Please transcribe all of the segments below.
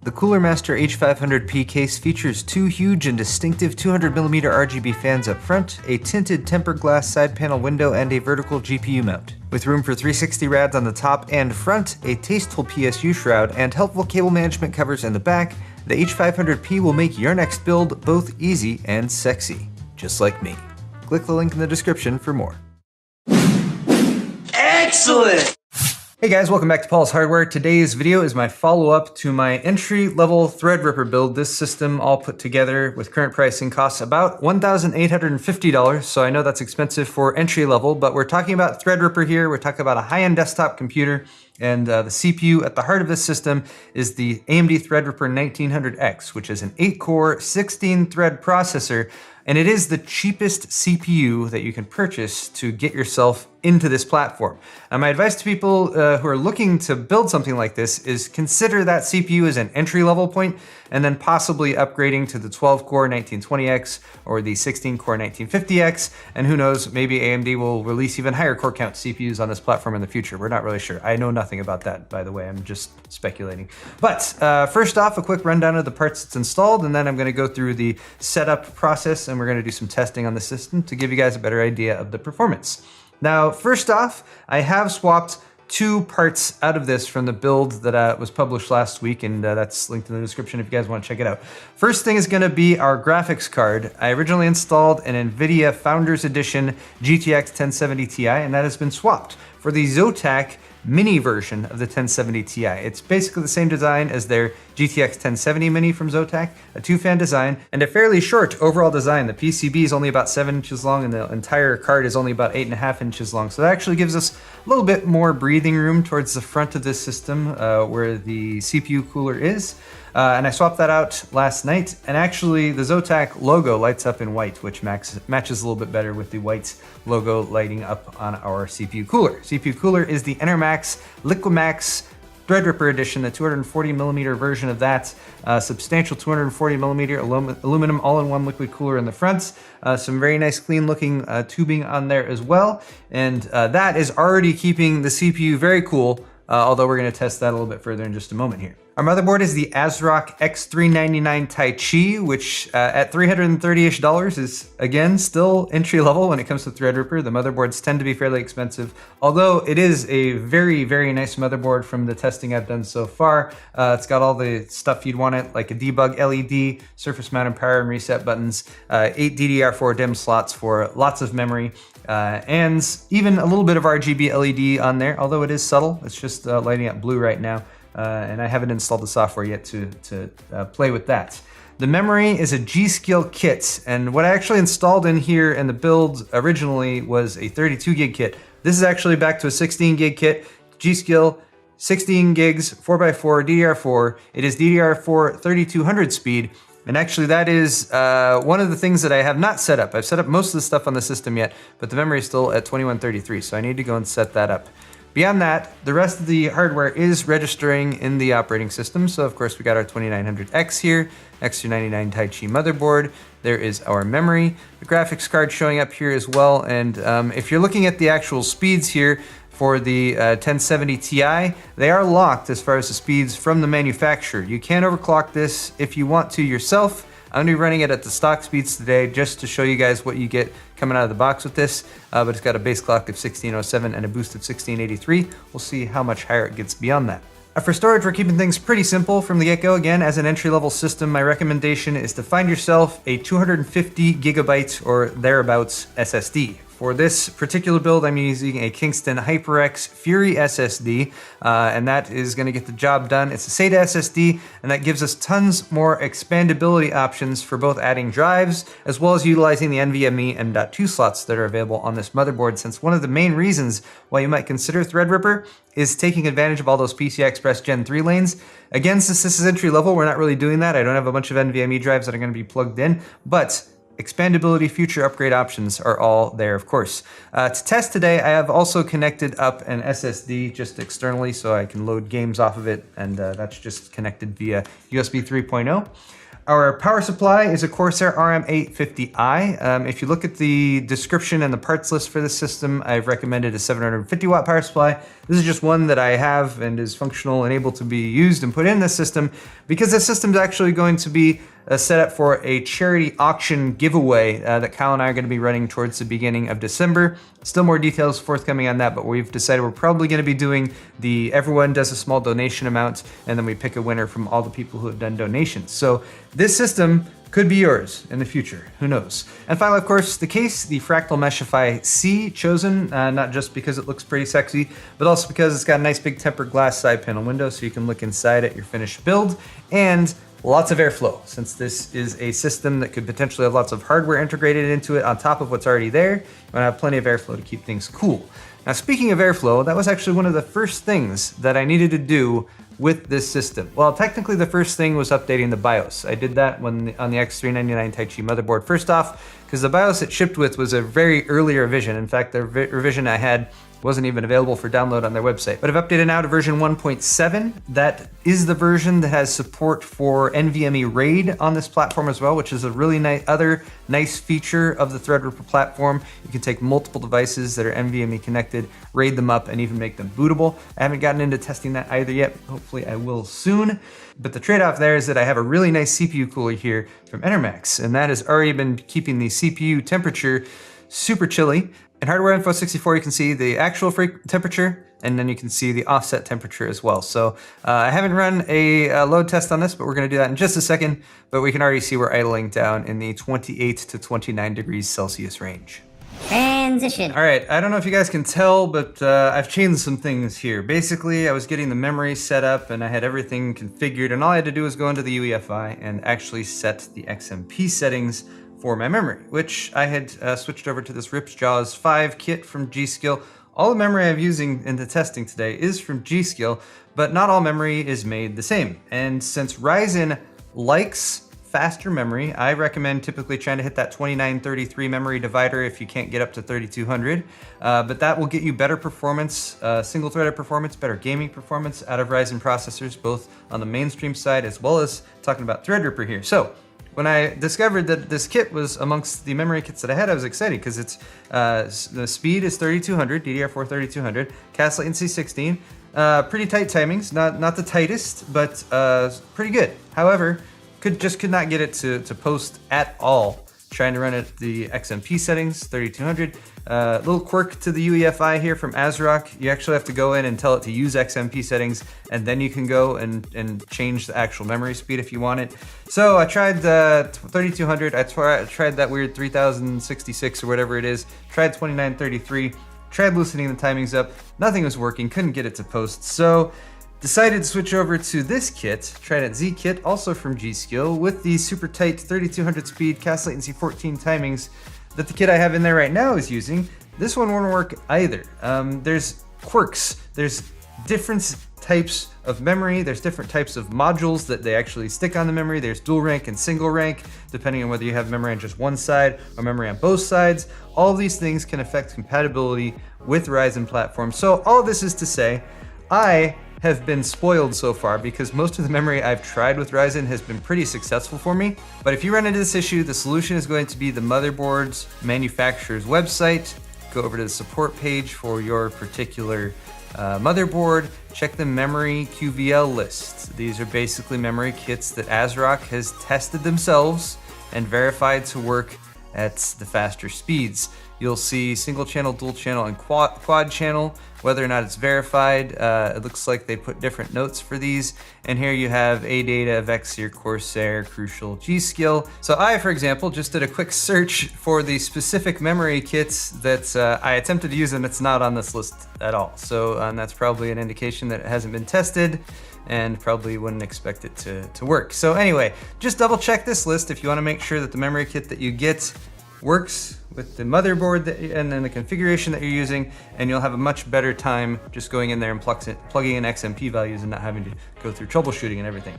The Cooler Master H500P case features two huge and distinctive 200mm RGB fans up front, a tinted tempered glass side panel window, and a vertical GPU mount. With room for 360 rads on the top and front, a tasteful PSU shroud, and helpful cable management covers in the back, the H500P will make your next build both easy and sexy, just like me. Click the link in the description for more. Excellent! Hey guys, welcome back to Paul's Hardware. Today's video is my follow-up to my entry-level Threadripper build. This system all put together with current pricing costs about $1,850, so I know that's expensive for entry-level, but we're talking about Threadripper here. We're talking about a high-end desktop computer, and the CPU at the heart of this system is the AMD Threadripper 1900X, which is an 8-core, 16-thread processor, and it is the cheapest CPU that you can purchase to get yourself into this platform. My advice to people who are looking to build something like this is consider that CPU as an entry-level point, and then possibly upgrading to the 12-core 1920X or the 16-core 1950X, and who knows, maybe AMD will release even higher core count CPUs on this platform in the future. We're not really sure. I know nothing about that, by the way. I'm just speculating. But first off, a quick rundown of the parts that's installed, and then I'm going to go through the setup process, and we're going to do some testing on the system to give you guys a better idea of the performance. Now, first off, I have swapped two parts out of this from the build that was published last week, and that's linked in the description if you guys want to check it out. First thing is going to be our graphics card. I originally installed an NVIDIA Founders Edition GTX 1070 Ti, and that has been swapped for the Zotac mini version of the 1070 Ti. It's basically the same design as their GTX 1070 Mini from Zotac, a two-fan design, and a fairly short overall design. The PCB is only about 7 inches long, and the entire card is only about 8.5 inches long. So that actually gives us a little bit more breathing room towards the front of this system where the CPU cooler is. And I swapped that out last night, and actually the Zotac logo lights up in white, which matches a little bit better with the white logo lighting up on our CPU cooler. CPU cooler is the Enermax Liquimax Threadripper edition, the 240mm version of that. Substantial 240mm aluminum all-in-one liquid cooler in the front. Some very nice clean looking tubing on there as well. And that is already keeping the CPU very cool, although we're gonna test that a little bit further in just a moment here. Our motherboard is the ASRock X399 Tai Chi, which at $330-ish is, again, still entry level when it comes to Threadripper. The motherboards tend to be fairly expensive, although it is a very, very nice motherboard from the testing I've done so far. It's got all the stuff you'd want it, like a debug LED, surface mounted power and reset buttons, 8 DDR4 DIMM slots for lots of memory, and even a little bit of RGB LED on there, although it is subtle. It's just lighting up blue right now. And I haven't installed the software yet to play with that. The memory is a G.Skill kit, and what I actually installed in here in the build originally was a 32 gig kit. This is actually back to a 16 gig kit, G.Skill, 16 gigs, 4x4, DDR4. It is DDR4 3200 speed, and actually that is one of the things that I have not set up. I've set up most of the stuff on the system yet, but the memory is still at 2133, so I need to go and set that up. Beyond that, the rest of the hardware is registering in the operating system. So of course we got our 2900X here, X299 Tai Chi motherboard. There is our memory, the graphics card showing up here as well. And if you're looking at the actual speeds here for the 1070 Ti, they are locked as far as the speeds from the manufacturer. You can overclock this if you want to yourself. I'm gonna be running it at the stock speeds today just to show you guys what you get coming out of the box with this, but it's got a base clock of 1607 and a boost of 1683. We'll see how much higher it gets beyond that. For storage, we're keeping things pretty simple from the get-go. Again, as an entry-level system, my recommendation is to find yourself a 250 gigabyte or thereabouts SSD. For this particular build, I'm using a Kingston HyperX Fury SSD, and that is gonna get the job done. It's a SATA SSD, and that gives us tons more expandability options for both adding drives, as well as utilizing the NVMe M.2 slots that are available on this motherboard, since one of the main reasons why you might consider Threadripper is taking advantage of all those PCI Express Gen 3 lanes. Again, since this is entry level, we're not really doing that. I don't have a bunch of NVMe drives that are gonna be plugged in, but expandability, future upgrade options are all there, of course. To test today, I have also connected up an SSD just externally so I can load games off of it, and that's just connected via USB 3.0. Our power supply is a Corsair RM850i. If you look at the description and the parts list for this system, I've recommended a 750 watt power supply. This is just one that I have and is functional and able to be used and put in this system because this system is actually going to be set up for a charity auction giveaway that Kyle and I are going to be running towards the beginning of December. Still more details forthcoming on that, but we've decided we're probably going to be doing everyone does a small donation amount and then we pick a winner from all the people who have done donations. So this system could be yours in the future, who knows? And finally, of course, the case, the Fractal Meshify C, chosen not just because it looks pretty sexy, but also because it's got a nice big tempered glass side panel window so you can look inside at your finished build, and lots of airflow, since this is a system that could potentially have lots of hardware integrated into it on top of what's already there. You want to have plenty of airflow to keep things cool. Now, speaking of airflow, that was actually one of the first things that I needed to do with this system. Well, technically the first thing was updating the BIOS. I did that on the X399 Taichi motherboard. First off, because the BIOS it shipped with was a very early revision. In fact, the revision I had wasn't even available for download on their website. But I've updated now to version 1.7. That is the version that has support for NVMe RAID on this platform as well, which is a really nice feature of the Threadripper platform. You can take multiple devices that are NVMe connected, RAID them up, and even make them bootable. I haven't gotten into testing that either yet. Hopefully I will soon. But the trade-off there is that I have a really nice CPU cooler here from Enermax, and that has already been keeping the CPU temperature super chilly. In Hardware Info 64, you can see the actual temperature, and then you can see the offset temperature as well. So I haven't run a load test on this, but we're gonna do that in just a second. But we can already see we're idling down in the 28 to 29 degrees Celsius range. Transition. All right, I don't know if you guys can tell, but I've changed some things here. Basically, I was getting the memory set up and I had everything configured, and all I had to do was go into the UEFI and actually set the XMP settings for my memory, which I had switched over to this Rips Jaws 5 kit from G.Skill. All the memory I'm using in the testing today is from G.Skill, but not all memory is made the same. And since Ryzen likes faster memory, I recommend typically trying to hit that 2933 memory divider if you can't get up to 3200. But that will get you better performance, single-threaded performance, better gaming performance out of Ryzen processors, both on the mainstream side as well as talking about Threadripper here. So when I discovered that this kit was amongst the memory kits that I had, I was excited because it's the speed is 3200, DDR4 3200, cast latency 16, pretty tight timings, not the tightest, but pretty good. However, could not get it to post at all. Trying to run it the XMP settings, 3200. Little quirk to the UEFI here from ASRock. You actually have to go in and tell it to use XMP settings, and then you can go and change the actual memory speed if you want it. So I tried the 3200. I tried that weird 3066 or whatever it is. Tried 2933. Tried loosening the timings up. Nothing was working. Couldn't get it to post. So decided to switch over to this kit, Trident Z kit, also from G.Skill, with the super tight 3200 speed, cast latency 14 timings that the kit I have in there right now is using. This one won't work either. There's quirks, there's different types of memory, there's different types of modules that they actually stick on the memory. There's dual rank and single rank, depending on whether you have memory on just one side or memory on both sides. All of these things can affect compatibility with Ryzen platforms. So all of this is to say, I have been spoiled so far because most of the memory I've tried with Ryzen has been pretty successful for me. But if you run into this issue, the solution is going to be the motherboard's manufacturer's website. Go over to the support page for your particular motherboard, check the memory QVL list. These are basically memory kits that ASRock has tested themselves and verified to work at the faster speeds. You'll see single channel, dual channel, and quad channel, whether or not it's verified. It looks like they put different notes for these. And here you have ADATA, Vexir, Corsair, Crucial, G.Skill. So I, for example, just did a quick search for the specific memory kits that I attempted to use, and it's not on this list at all. So that's probably an indication that it hasn't been tested and probably wouldn't expect it to work. So anyway, just double check this list if you want to make sure that the memory kit that you get works with the motherboard and then the configuration that you're using, and you'll have a much better time just going in there and plugging in XMP values and not having to go through troubleshooting and everything.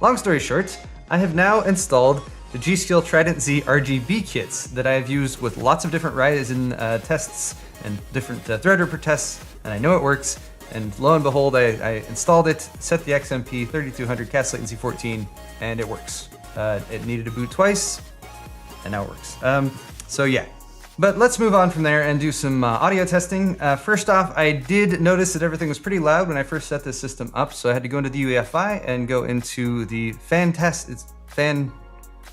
Long story short, I have now installed the G.Skill Trident Z RGB kits that I have used with lots of different Ryzen tests and different Threadripper tests, and I know it works. And lo and behold, I installed it, set the XMP 3200 cast latency 14, and it works. it needed to boot twice, and now it works. So yeah. But let's move on from there and do some audio testing. First off, I did notice that everything was pretty loud when I first set this system up, so I had to go into the UEFI and go into the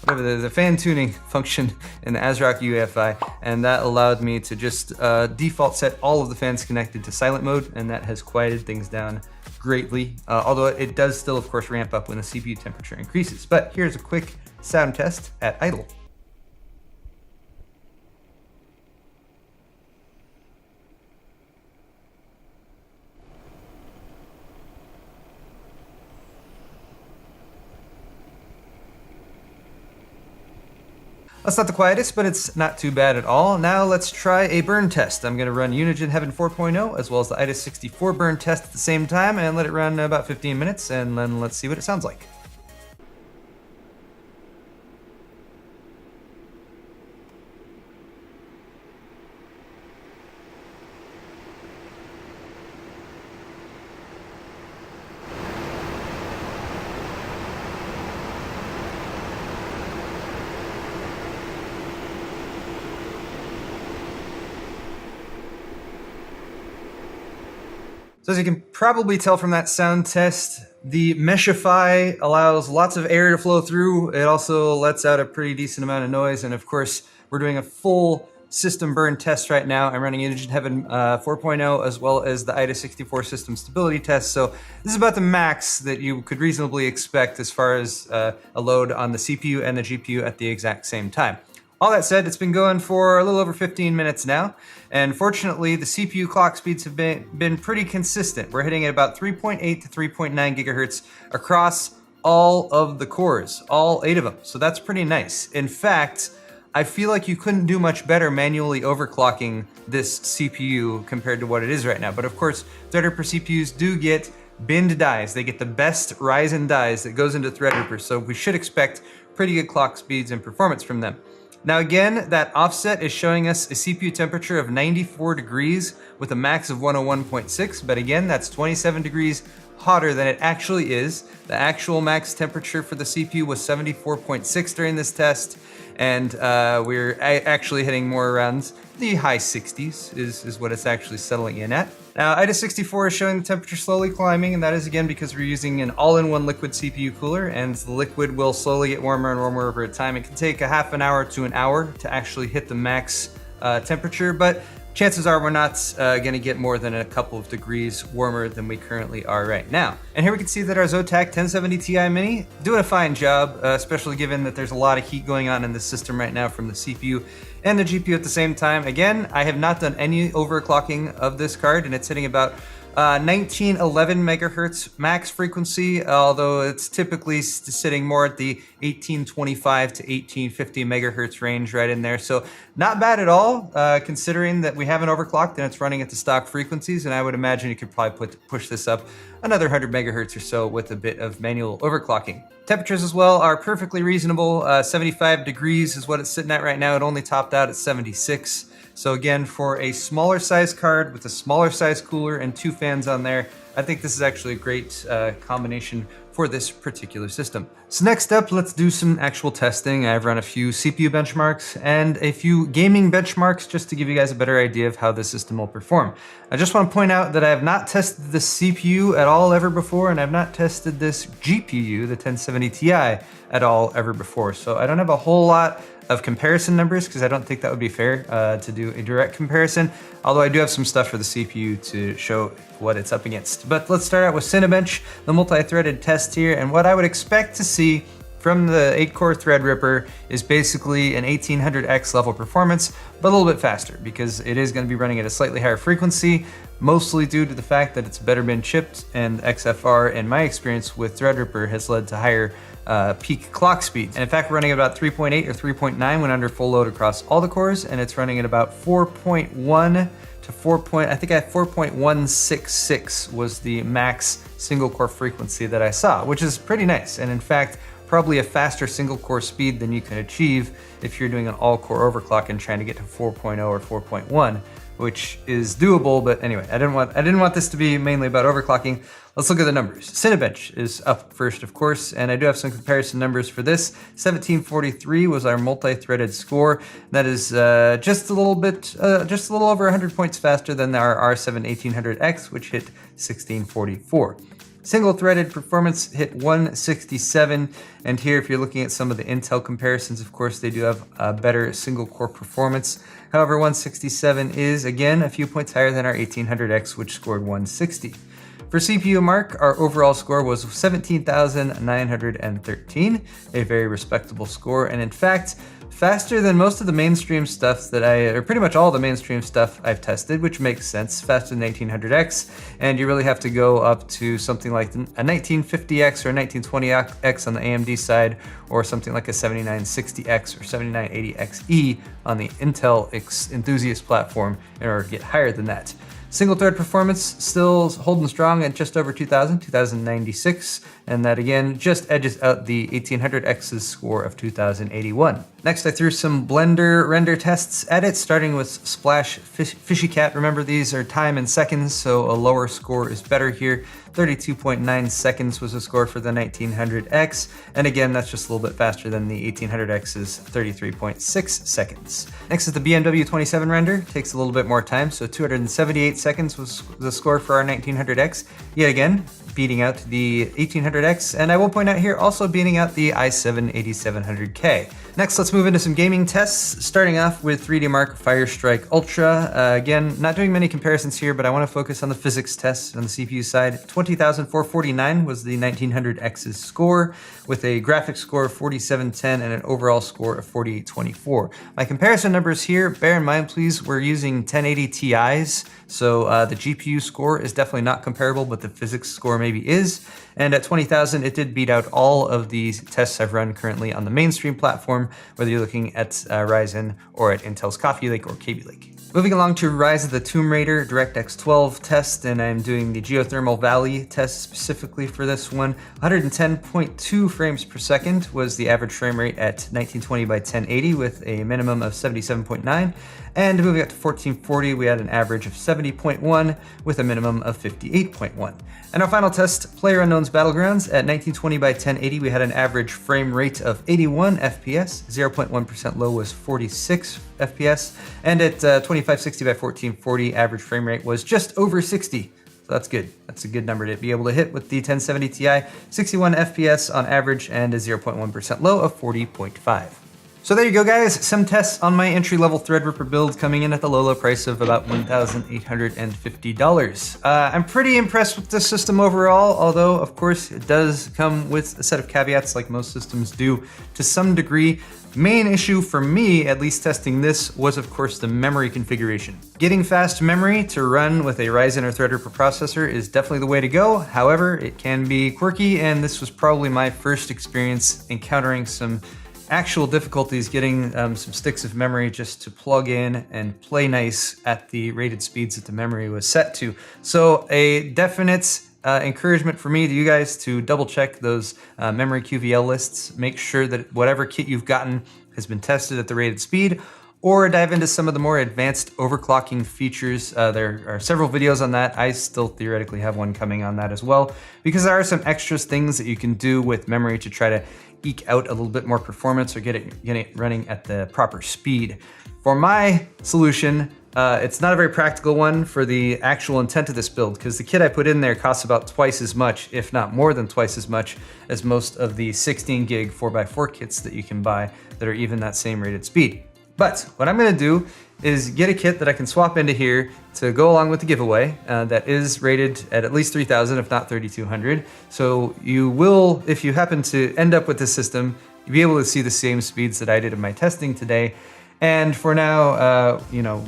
the fan tuning function in the ASRock UEFI, and that allowed me to just default set all of the fans connected to silent mode, and that has quieted things down greatly, although it does still, of course, ramp up when the CPU temperature increases. But here's a quick sound test at idle. That's not the quietest, but it's not too bad at all. Now let's try a burn test. I'm gonna run Unigine Heaven 4.0 as well as the IDA64 burn test at the same time and let it run about 15 minutes, and then let's see what it sounds like. So as you can probably tell from that sound test, the Meshify allows lots of air to flow through. It also lets out a pretty decent amount of noise. And of course, we're doing a full system burn test right now. I'm running Unigine Heaven 4.0 as well as the IDA64 system stability test. So this is about the max that you could reasonably expect as far as a load on the CPU and the GPU at the exact same time. All that said, it's been going for a little over 15 minutes now, and fortunately the CPU clock speeds have been pretty consistent. We're hitting at about 3.8 to 3.9 gigahertz across all of the cores, all 8 of them, so that's pretty nice. In fact, I feel like you couldn't do much better manually overclocking this CPU compared to what it is right now, but of course Threadripper CPUs do get binned dies. They get the best Ryzen dies that goes into Threadripper, so we should expect pretty good clock speeds and performance from them. Now again, that offset is showing us a CPU temperature of 94 degrees with a max of 101.6, but again, that's 27 degrees hotter than it actually is. The actual max temperature for the CPU was 74.6 during this test, and we're actually hitting more around the high 60s is what it's actually settling in at. Now, IDA64 is showing the temperature slowly climbing, and that is again because we're using an all-in-one liquid CPU cooler, and the liquid will slowly get warmer and warmer over time. It can take a half an hour to an hour to actually hit the max temperature, but chances are we're not gonna get more than a couple of degrees warmer than we currently are right now. And here we can see that our Zotac 1070 Ti Mini doing a fine job, especially given that there's a lot of heat going on in the system right now from the CPU and the GPU at the same time. Again, I have not done any overclocking of this card, and it's hitting about 1911 megahertz max frequency, although it's typically sitting more at the 1825 to 1850 megahertz range right in there. So not bad at all, considering that we haven't overclocked and it's running at the stock frequencies, and I would imagine you could probably push this up another 100 megahertz or so with a bit of manual overclocking. Temperatures as well are perfectly reasonable. 75 degrees is what it's sitting at right now. It only topped out at 76. So again, for a smaller size card with a smaller size cooler and 2 fans on there, I think this is actually a great combination for this particular system. So next up, let's do some actual testing. I've run a few CPU benchmarks and a few gaming benchmarks just to give you guys a better idea of how the system will perform. I just want to point out that I have not tested the CPU at all ever before, and I've not tested this GPU, the 1070 Ti, at all ever before. So I don't have a whole lot of comparison numbers because I don't think that would be fair to do a direct comparison, although I do have some stuff for the CPU to show what it's up against. But let's start out with Cinebench, the multi-threaded test here, and what I would expect to see from the 8-core Threadripper is basically an 1800X level performance, but a little bit faster because it is going to be running at a slightly higher frequency, mostly due to the fact that it's better been chipped, and XFR, in my experience with Threadripper, has led to higher peak clock speeds. And in fact, we're running at about 3.8 or 3.9 when under full load across all the cores, and it's running at about 4.1 to 4. I think I have 4.166 was the max single core frequency that I saw, which is pretty nice. And in fact, probably a faster single core speed than you can achieve if you're doing an all core overclock and trying to get to 4.0 or 4.1 which is doable, but anyway, I didn't want this to be mainly about overclocking. Let's look at the numbers. Cinebench is up first, of course, and I do have some comparison numbers for this. 1743 was our multi-threaded score. That is just a little over 100 points faster than our R7 1800X, which hit 1644. Single-threaded performance hit 167, and here if you're looking at some of the Intel comparisons, of course, they do have a better single-core performance. However, 167 is, again, a few points higher than our 1800X, which scored 160. For CPU mark, our overall score was 17,913, a very respectable score, and in fact, faster than most of the mainstream stuff or pretty much all the mainstream stuff I've tested, which makes sense, faster than 1800X, and you really have to go up to something like a 1950X or a 1920X on the AMD side, or something like a 7960X or 7980XE on the Intel enthusiast platform in order to get higher than that. Single thread performance still holding strong at just over 2096, and that again just edges out the 1800X's score of 2081. Next, I threw some Blender render tests at it, starting with Splash Fishy Cat. Remember, these are time in seconds, so a lower score is better here. 32.9 seconds was the score for the 1900X, and again, that's just a little bit faster than the 1800X's 33.6 seconds. Next is the BMW 27 render. Takes a little bit more time, so 278 seconds was the score for our 1900X. Yet again, beating out the 1800X, and I will point out here also beating out the i7 8700K. Next, let's move into some gaming tests, starting off with 3D Mark Firestrike Ultra. Again, not doing many comparisons here, but I want to focus on the physics tests on the CPU side. 20,449 was the 1900X's score, with a graphics score of 4710 and an overall score of 4824. My comparison numbers here, bear in mind please, we're using 1080 Ti's, so the GPU score is definitely not comparable, but the physics score maybe is. And at 20,000, it did beat out all of the tests I've run currently on the mainstream platform, whether you're looking at Ryzen or at Intel's Coffee Lake or Kaby Lake. Moving along to Rise of the Tomb Raider DirectX 12 test, and I'm doing the Geothermal Valley test specifically for this one. 110.2 frames per second was the average frame rate at 1920 by 1080 with a minimum of 77.9. And moving up to 1440, we had an average of 70.1 with a minimum of 58.1. And our final test, PlayerUnknown's Battlegrounds. At 1920 by 1080, we had an average frame rate of 81 FPS, 0.1% low was 46 FPS, and at 2560 by 1440, average frame rate was just over 60. So that's good. That's a good number to be able to hit with the 1070 Ti, 61 FPS on average, and a 0.1% low of 40.5. So there you go, guys. Some tests on my entry-level Threadripper build coming in at the low price of about $1,850. I'm pretty impressed with this system overall, although, of course, it does come with a set of caveats like most systems do to some degree. Main issue for me, at least testing this, was of course the memory configuration. Getting fast memory to run with a Ryzen or Threadripper processor is definitely the way to go. However, it can be quirky, and this was probably my first experience encountering some actual difficulties getting some sticks of memory just to plug in and play nice at the rated speeds that the memory was set to. So a definite encouragement for me to you guys to double check those memory QVL lists. Make sure that whatever kit you've gotten has been tested at the rated speed, or dive into some of the more advanced overclocking features. There are several videos on that. I still theoretically have one coming on that as well, because there are some extra things that you can do with memory to try to eke out a little bit more performance or get it running at the proper speed. For my solution, it's not a very practical one for the actual intent of this build, because the kit I put in there costs about twice as much, if not more than twice as much, as most of the 16 gig 4x4 kits that you can buy that are even that same rated speed. But what I'm gonna do is get a kit that I can swap into here to go along with the giveaway that is rated at least 3,000, if not 3,200. So you will, if you happen to end up with this system, you'll be able to see the same speeds that I did in my testing today. And for now,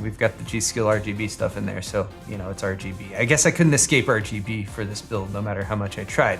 we've got the G.Skill RGB stuff in there, so, it's RGB. I guess I couldn't escape RGB for this build, no matter how much I tried.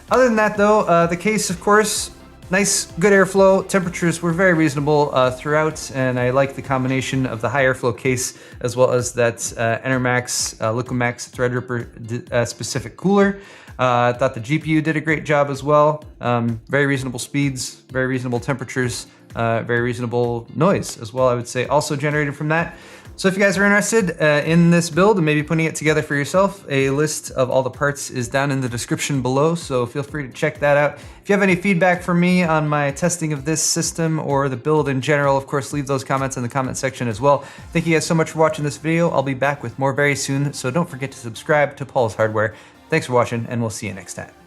Other than that, though, the case, of course, nice, good airflow. Temperatures were very reasonable throughout, and I like the combination of the high airflow case as well as that Enermax Liquimax Threadripper specific cooler. I thought the GPU did a great job as well. Very reasonable speeds, very reasonable temperatures, very reasonable noise as well, I would say, also generated from that. So if you guys are interested in this build and maybe putting it together for yourself, a list of all the parts is down in the description below, so feel free to check that out. If you have any feedback for me on my testing of this system or the build in general, of course, leave those comments in the comment section as well. Thank you guys so much for watching this video. I'll be back with more very soon, so don't forget to subscribe to Paul's Hardware. Thanks for watching, and we'll see you next time.